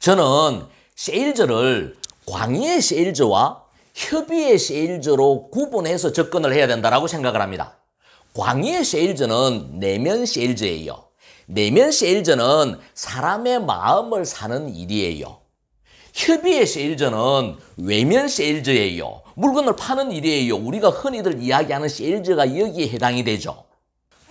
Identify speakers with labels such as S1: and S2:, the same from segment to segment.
S1: 저는 세일즈를 광의의 세일즈와 협의의 세일즈로 구분해서 접근을 해야 된다고 생각을 합니다. 광의의 세일즈는 내면 세일즈예요. 내면 세일즈는 사람의 마음을 사는 일이에요. 협의의 세일즈는 외면 세일즈예요. 물건을 파는 일이에요. 우리가 흔히들 이야기하는 세일즈가 여기에 해당이 되죠.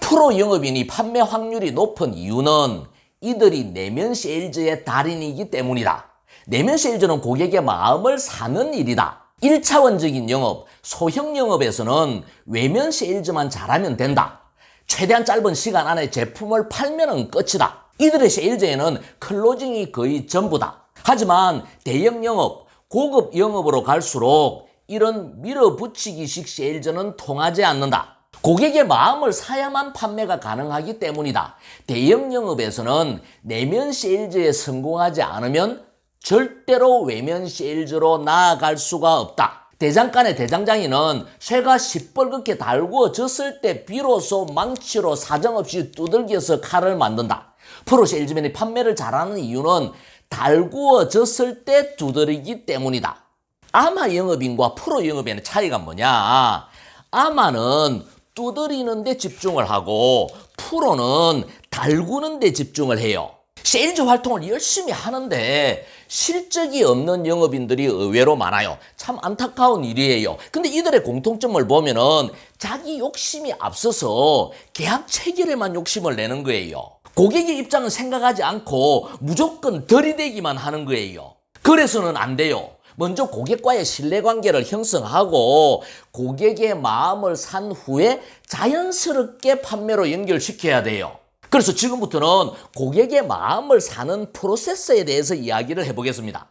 S1: 프로 영업인이 판매 확률이 높은 이유는 이들이 내면 세일즈의 달인이기 때문이다. 내면 세일즈는 고객의 마음을 사는 일이다. 1차원적인 영업, 소형 영업에서는 외면 세일즈만 잘하면 된다. 최대한 짧은 시간 안에 제품을 팔면 끝이다. 이들의 세일즈에는 클로징이 거의 전부다. 하지만 대형 영업, 고급 영업으로 갈수록 이런 밀어붙이기식 세일즈는 통하지 않는다. 고객의 마음을 사야만 판매가 가능하기 때문이다. 대형 영업에서는 내면 세일즈에 성공하지 않으면 절대로 외면 세일즈로 나아갈 수가 없다. 대장간의 대장장이는 쇠가 시뻘겋게 달구어졌을 때 비로소 망치로 사정없이 두들겨서 칼을 만든다. 프로 세일즈맨이 판매를 잘하는 이유는 달구어졌을 때 두드리기 때문이다. 아마 영업인과 프로 영업인의 차이가 뭐냐? 아마는 두드리는 데 집중을 하고 프로는 달구는 데 집중을 해요. 세일즈 활동을 열심히 하는데 실적이 없는 영업인들이 의외로 많아요. 참 안타까운 일이에요. 근데 이들의 공통점을 보면은 자기 욕심이 앞서서 계약 체결에만 욕심을 내는 거예요. 고객의 입장은 생각하지 않고 무조건 들이대기만 하는 거예요. 그래서는 안 돼요. 먼저 고객과의 신뢰관계를 형성하고 고객의 마음을 산 후에 자연스럽게 판매로 연결시켜야 돼요. 그래서 지금부터는 고객의 마음을 사는 프로세스에 대해서 이야기를 해보겠습니다.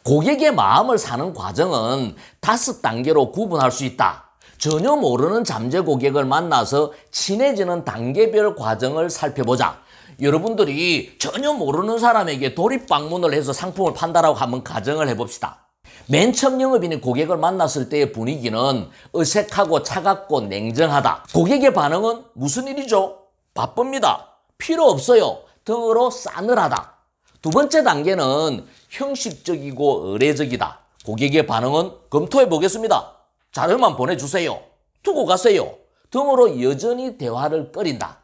S1: 고객의 마음을 사는 과정은 5단계로 구분할 수 있다. 전혀 모르는 잠재 고객을 만나서 친해지는 단계별 과정을 살펴보자. 여러분들이 전혀 모르는 사람에게 돌입 방문을 해서 상품을 판다라고 한번 가정을 해봅시다. 맨 처음 영업인이 고객을 만났을 때의 분위기는 어색하고 차갑고 냉정하다. 고객의 반응은 무슨 일이죠? 바쁩니다. 필요 없어요. 등으로 싸늘하다. 두 번째 단계는 형식적이고 의례적이다. 고객의 반응은 검토해 보겠습니다. 자료만 보내주세요. 두고 가세요. 등으로 여전히 대화를 꺼린다.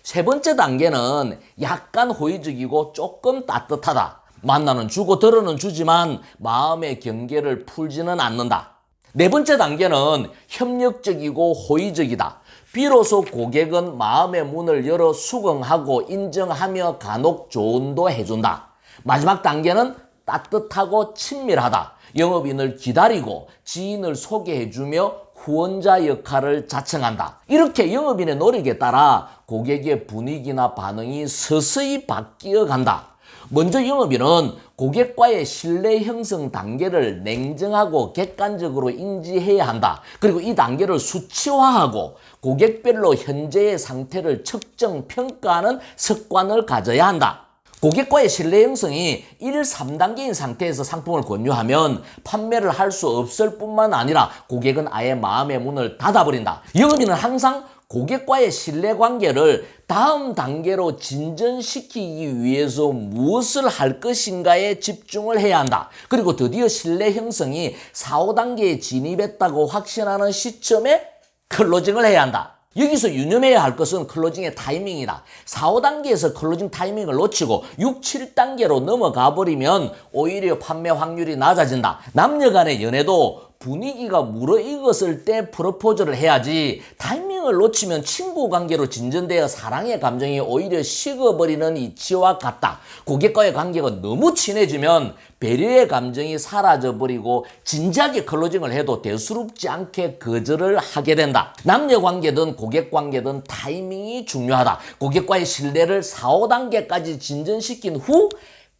S1: 세 번째 단계는 약간 호의적이고 조금 따뜻하다. 만나는 주고 들어는 주지만 마음의 경계를 풀지는 않는다. 네 번째 단계는 협력적이고 호의적이다. 비로소 고객은 마음의 문을 열어 수긍하고 인정하며 간혹 조언도 해준다. 마지막 단계는 따뜻하고 친밀하다. 영업인을 기다리고 지인을 소개해주며 후원자 역할을 자청한다. 이렇게 영업인의 노력에 따라 고객의 분위기나 반응이 서서히 바뀌어 간다. 먼저 영업인은 고객과의 신뢰 형성 단계를 냉정하고 객관적으로 인지해야 한다. 그리고 이 단계를 수치화하고 고객별로 현재의 상태를 측정, 평가하는 습관을 가져야 한다. 고객과의 신뢰 형성이 1, 3단계인 상태에서 상품을 권유하면 판매를 할 수 없을 뿐만 아니라 고객은 아예 마음의 문을 닫아버린다. 영업인은 항상 고객과의 신뢰관계를 다음 단계로 진전시키기 위해서 무엇을 할 것인가에 집중을 해야 한다. 그리고 드디어 신뢰 형성이 4, 5단계에 진입했다고 확신하는 시점에 클로징을 해야 한다. 여기서 유념해야 할 것은 클로징의 타이밍이다. 4, 5단계에서 클로징 타이밍을 놓치고 6, 7단계로 넘어가 버리면 오히려 판매 확률이 낮아진다. 남녀 간의 연애도 분위기가 무르익었을 때 프로포즈를 해야지 타이밍을 놓치면 친구 관계로 진전되어 사랑의 감정이 오히려 식어버리는 이치와 같다. 고객과의 관계가 너무 친해지면 배려의 감정이 사라져버리고 진지하게 클로징을 해도 대수롭지 않게 거절을 하게 된다. 남녀 관계든 고객 관계든 타이밍이 중요하다. 고객과의 신뢰를 4, 5단계까지 진전시킨 후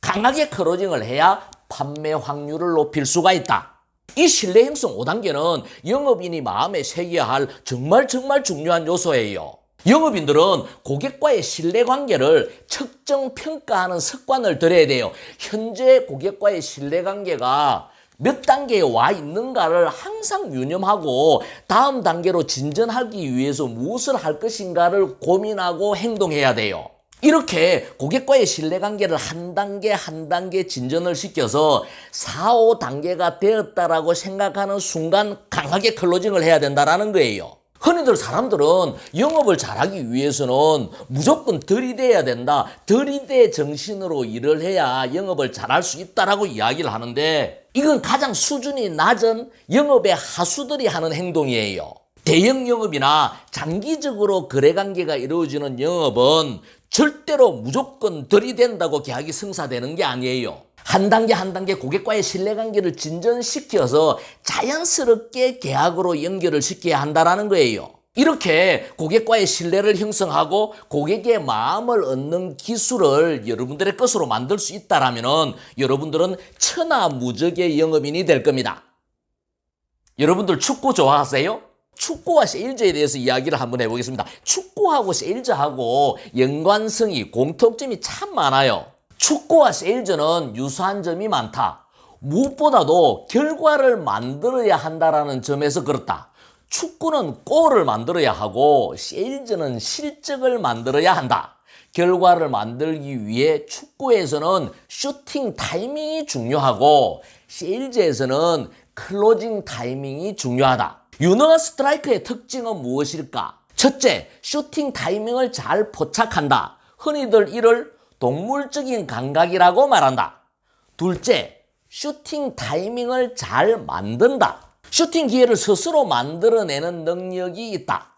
S1: 강하게 클로징을 해야 판매 확률을 높일 수가 있다. 이 신뢰 형성 5단계는 영업인이 마음에 새겨야 할 정말 중요한 요소예요. 영업인들은 고객과의 신뢰관계를 측정, 평가하는 습관을 들여야 돼요. 현재 고객과의 신뢰관계가 몇 단계에 와 있는가를 항상 유념하고 다음 단계로 진전하기 위해서 무엇을 할 것인가를 고민하고 행동해야 돼요. 이렇게 고객과의 신뢰관계를 한 단계 한 단계 진전을 시켜서 4, 5단계가 되었다라고 생각하는 순간 강하게 클로징을 해야 된다는 거예요. 흔히들 사람들은 영업을 잘하기 위해서는 무조건 들이대야 된다. 들이대 정신으로 일을 해야 영업을 잘할 수 있다라고 이야기를 하는데 이건 가장 수준이 낮은 영업의 하수들이 하는 행동이에요. 대형 영업이나 장기적으로 거래관계가 이루어지는 영업은 절대로 무조건 들이댄다고 계약이 성사되는 게 아니에요. 한 단계 한 단계 고객과의 신뢰관계를 진전시켜서 자연스럽게 계약으로 연결을 시켜야 한다는 거예요. 이렇게 고객과의 신뢰를 형성하고 고객의 마음을 얻는 기술을 여러분들의 것으로 만들 수 있다면 여러분들은 천하무적의 영업인이 될 겁니다. 여러분들 축구 좋아하세요? 축구와 세일즈에 대해서 이야기를 한번 해보겠습니다. 축구하고 세일즈하고 연관성이 공통점이 참 많아요. 축구와 세일즈는 유사한 점이 많다. 무엇보다도 결과를 만들어야 한다는 점에서 그렇다. 축구는 골을 만들어야 하고 세일즈는 실적을 만들어야 한다. 결과를 만들기 위해 축구에서는 슈팅 타이밍이 중요하고 세일즈에서는 클로징 타이밍이 중요하다. 유능한 스트라이커의 특징은 무엇일까? 첫째, 슈팅 타이밍을 잘 포착한다. 흔히들 이를 동물적인 감각이라고 말한다. 둘째, 슈팅 타이밍을 잘 만든다. 슈팅 기회를 스스로 만들어내는 능력이 있다.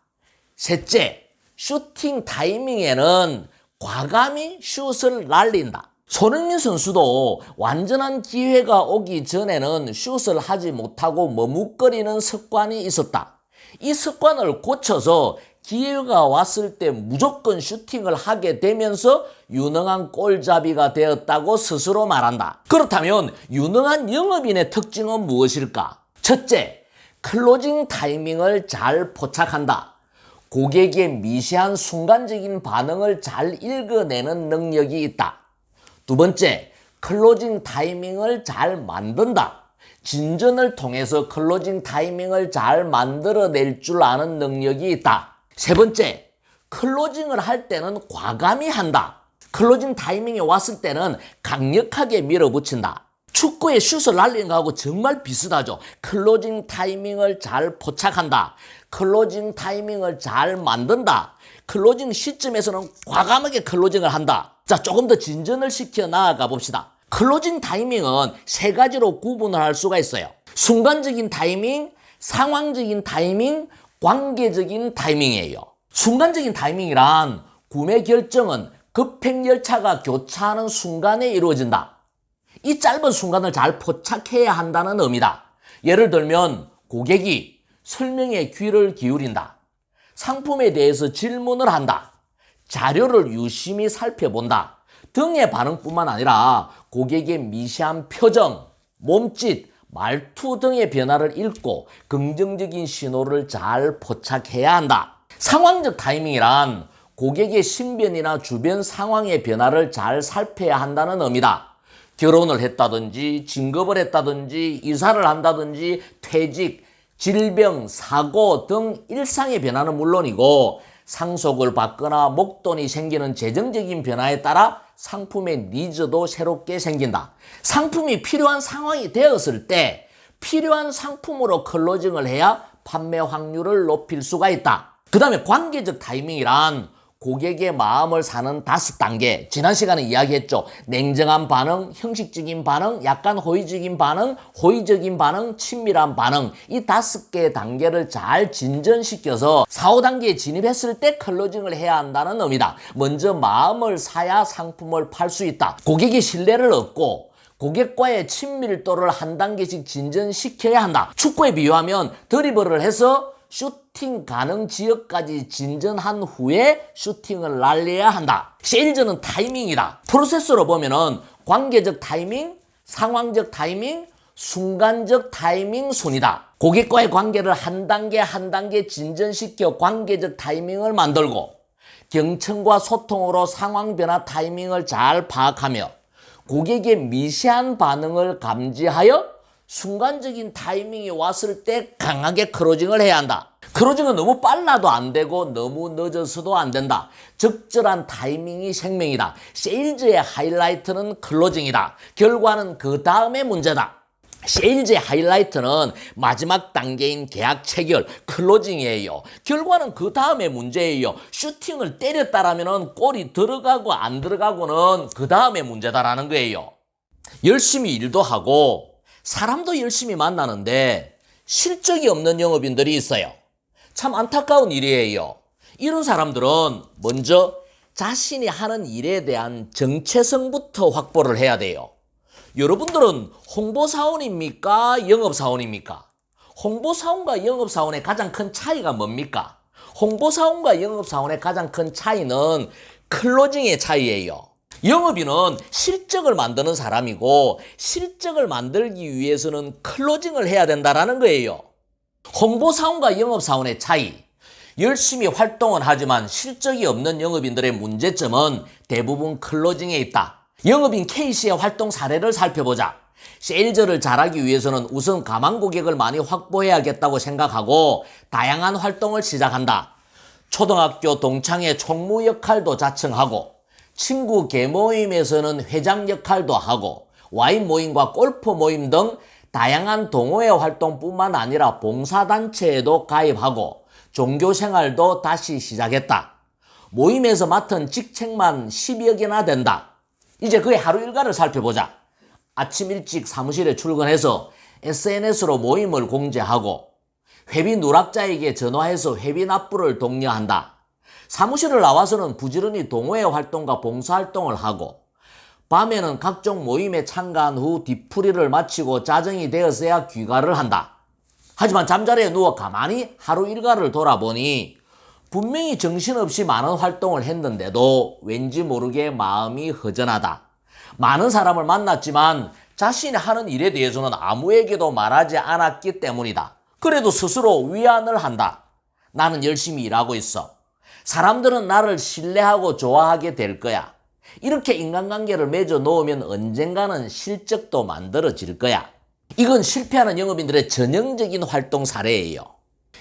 S1: 셋째, 슈팅 타이밍에는 과감히 슛을 날린다. 손흥민 선수도 완전한 기회가 오기 전에는 슛을 하지 못하고 머뭇거리는 습관이 있었다. 이 습관을 고쳐서 기회가 왔을 때 무조건 슈팅을 하게 되면서 유능한 골잡이가 되었다고 스스로 말한다. 그렇다면 유능한 영업인의 특징은 무엇일까? 첫째, 클로징 타이밍을 잘 포착한다. 고객의 미세한 순간적인 반응을 잘 읽어내는 능력이 있다. 두 번째, 클로징 타이밍을 잘 만든다. 진전을 통해서 클로징 타이밍을 잘 만들어낼 줄 아는 능력이 있다. 세 번째, 클로징을 할 때는 과감히 한다. 클로징 타이밍이 왔을 때는 강력하게 밀어붙인다. 축구의 슛을 날리는 거하고 정말 비슷하죠. 클로징 타이밍을 잘 포착한다. 클로징 타이밍을 잘 만든다. 클로징 시점에서는 과감하게 클로징을 한다. 자, 조금 더 진전을 시켜 나아가 봅시다. 클로징 타이밍은 세 가지로 구분을 할 수가 있어요. 순간적인 타이밍, 상황적인 타이밍, 관계적인 타이밍이에요. 순간적인 타이밍이란 구매 결정은 급행열차가 교차하는 순간에 이루어진다. 이 짧은 순간을 잘 포착해야 한다는 의미다. 예를 들면 고객이 설명에 귀를 기울인다. 상품에 대해서 질문을 한다. 자료를 유심히 살펴본다. 등의 반응뿐만 아니라 고객의 미세한 표정, 몸짓, 말투 등의 변화를 읽고 긍정적인 신호를 잘 포착해야 한다. 상황적 타이밍이란 고객의 신변이나 주변 상황의 변화를 잘 살펴야 한다는 의미다. 결혼을 했다든지 진급을 했다든지 이사를 한다든지 퇴직, 질병, 사고 등 일상의 변화는 물론이고 상속을 받거나 목돈이 생기는 재정적인 변화에 따라 상품의 니즈도 새롭게 생긴다. 상품이 필요한 상황이 되었을 때 필요한 상품으로 클로징을 해야 판매 확률을 높일 수가 있다. 그 다음에 관계적 타이밍이란 고객의 마음을 사는 5단계. 지난 시간에 이야기했죠. 냉정한 반응, 형식적인 반응, 약간 호의적인 반응, 호의적인 반응, 친밀한 반응. 이 5개의 단계를 잘 진전시켜서 4, 5단계에 진입했을 때 클로징을 해야 한다는 의미다. 먼저 마음을 사야 상품을 팔 수 있다. 고객의 신뢰를 얻고 고객과의 친밀도를 한 단계씩 진전시켜야 한다. 축구에 비유하면 드리블을 해서 슈팅 가능 지역까지 진전한 후에 슈팅을 날려야 한다. 세일즈는 타이밍이다. 프로세스로 보면은 관계적 타이밍, 상황적 타이밍, 순간적 타이밍 순이다. 고객과의 관계를 한 단계 한 단계 진전시켜 관계적 타이밍을 만들고 경청과 소통으로 상황 변화 타이밍을 잘 파악하며 고객의 미세한 반응을 감지하여 순간적인 타이밍이 왔을 때 강하게 클로징을 해야 한다. 클로징은 너무 빨라도 안 되고 너무 늦어서도 안 된다. 적절한 타이밍이 생명이다. 세일즈의 하이라이트는 클로징이다. 결과는 그 다음에 문제다. 세일즈의 하이라이트는 마지막 단계인 계약 체결, 클로징이에요. 결과는 그 다음에 문제예요. 슈팅을 때렸다라면 골이 들어가고 안 들어가고는 그 다음에 문제다라는 거예요. 열심히 일도 하고 사람도 열심히 만나는데 실적이 없는 영업인들이 있어요. 참 안타까운 일이에요. 이런 사람들은 먼저 자신이 하는 일에 대한 정체성부터 확보를 해야 돼요. 여러분들은 홍보사원입니까? 영업사원입니까? 홍보사원과 영업사원의 가장 큰 차이가 뭡니까? 홍보사원과 영업사원의 가장 큰 차이는 클로징의 차이예요. 영업인은 실적을 만드는 사람이고 실적을 만들기 위해서는 클로징을 해야 된다는 거예요. 홍보사원과 영업사원의 차이. 열심히 활동은 하지만 실적이 없는 영업인들의 문제점은 대부분 클로징에 있다. 영업인 K씨의 활동 사례를 살펴보자. 세일즈를 잘하기 위해서는 우선 가망 고객을 많이 확보해야겠다고 생각하고 다양한 활동을 시작한다. 초등학교 동창회 총무 역할도 자청하고 친구 계모임에서는 회장 역할도 하고 와인 모임과 골프 모임 등 다양한 동호회 활동뿐만 아니라 봉사단체에도 가입하고 종교생활도 다시 시작했다. 모임에서 맡은 직책만 10여 개나 된다. 이제 그의 하루 일과를 살펴보자. 아침 일찍 사무실에 출근해서 SNS로 모임을 공지하고 회비 누락자에게 전화해서 회비 납부를 독려한다. 사무실을 나와서는 부지런히 동호회 활동과 봉사활동을 하고 밤에는 각종 모임에 참가한 후 뒤풀이를 마치고 짜증이 되었어야 귀가를 한다. 하지만 잠자리에 누워 가만히 하루 일과를 돌아보니 분명히 정신없이 많은 활동을 했는데도 왠지 모르게 마음이 허전하다. 많은 사람을 만났지만 자신이 하는 일에 대해서는 아무에게도 말하지 않았기 때문이다. 그래도 스스로 위안을 한다. 나는 열심히 일하고 있어. 사람들은 나를 신뢰하고 좋아하게 될 거야. 이렇게 인간관계를 맺어 놓으면 언젠가는 실적도 만들어질 거야. 이건 실패하는 영업인들의 전형적인 활동 사례예요.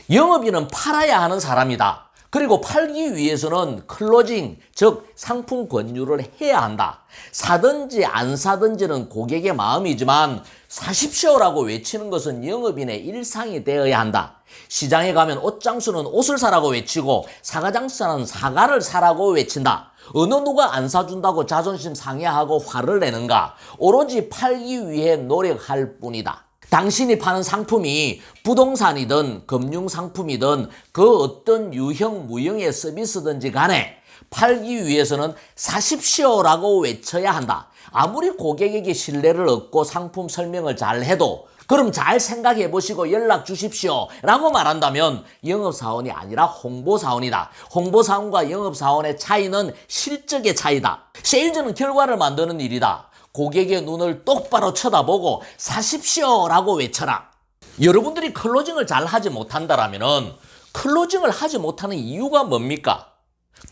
S1: 영업인은 팔아야 하는 사람이다. 그리고 팔기 위해서는 클로징, 즉 상품 권유를 해야 한다. 사든지 안 사든지는 고객의 마음이지만 사십시오라고 외치는 것은 영업인의 일상이 되어야 한다. 시장에 가면 옷장수는 옷을 사라고 외치고 사과장수는 사과를 사라고 외친다. 어느 누가 안 사준다고 자존심 상해하고 화를 내는가? 오로지 팔기 위해 노력할 뿐이다. 당신이 파는 상품이 부동산이든 금융상품이든 그 어떤 유형 무형의 서비스든지 간에 팔기 위해서는 사십시오라고 외쳐야 한다. 아무리 고객에게 신뢰를 얻고 상품 설명을 잘 해도 그럼 잘 생각해 보시고 연락 주십시오 라고 말한다면 영업사원이 아니라 홍보사원이다. 홍보사원과 영업사원의 차이는 실적의 차이다. 세일즈는 결과를 만드는 일이다. 고객의 눈을 똑바로 쳐다보고 사십시오 라고 외쳐라. 여러분들이 클로징을 잘 하지 못한다면 클로징을 하지 못하는 이유가 뭡니까?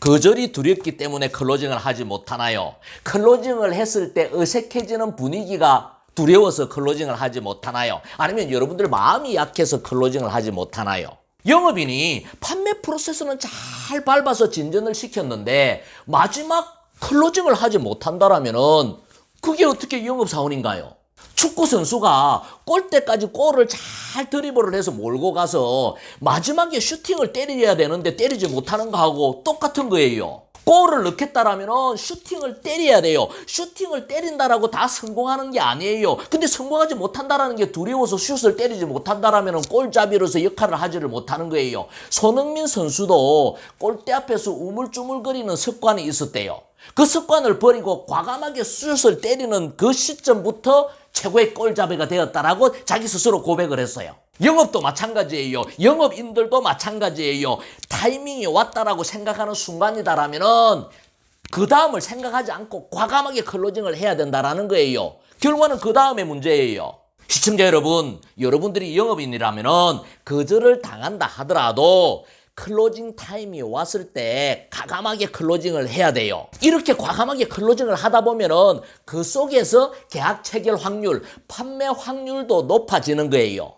S1: 거절이 두렵기 때문에 클로징을 하지 못하나요? 클로징을 했을 때 어색해지는 분위기가 두려워서 클로징을 하지 못하나요? 아니면 여러분들 마음이 약해서 클로징을 하지 못하나요? 영업인이 판매 프로세스는 잘 밟아서 진전을 시켰는데 마지막 클로징을 하지 못한다면 그게 어떻게 영업사원인가요? 축구 선수가 골대까지 골을 잘 드리블을 해서 몰고 가서 마지막에 슈팅을 때려야 되는데 때리지 못하는 거하고 똑같은 거예요. 골을 넣겠다라면 슈팅을 때려야 돼요. 슈팅을 때린다라고 다 성공하는 게 아니에요. 근데 성공하지 못한다라는 게 두려워서 슛을 때리지 못한다라면 골잡이로서 역할을 하지를 못하는 거예요. 손흥민 선수도 골대 앞에서 우물쭈물거리는 습관이 있었대요. 그 습관을 버리고 과감하게 슛을 때리는 그 시점부터 최고의 골잡이가 되었다라고 자기 스스로 고백을 했어요. 영업도 마찬가지예요. 영업인들도 마찬가지예요. 타이밍이 왔다라고 생각하는 순간이다라면 그 다음을 생각하지 않고 과감하게 클로징을 해야 된다라는 거예요. 결과는 그 다음의 문제예요. 시청자 여러분, 여러분들이 영업인이라면 거절을 당한다 하더라도 클로징 타임이 왔을 때 과감하게 클로징을 해야 돼요. 이렇게 과감하게 클로징을 하다 보면은 그 속에서 계약 체결 확률, 판매 확률도 높아지는 거예요.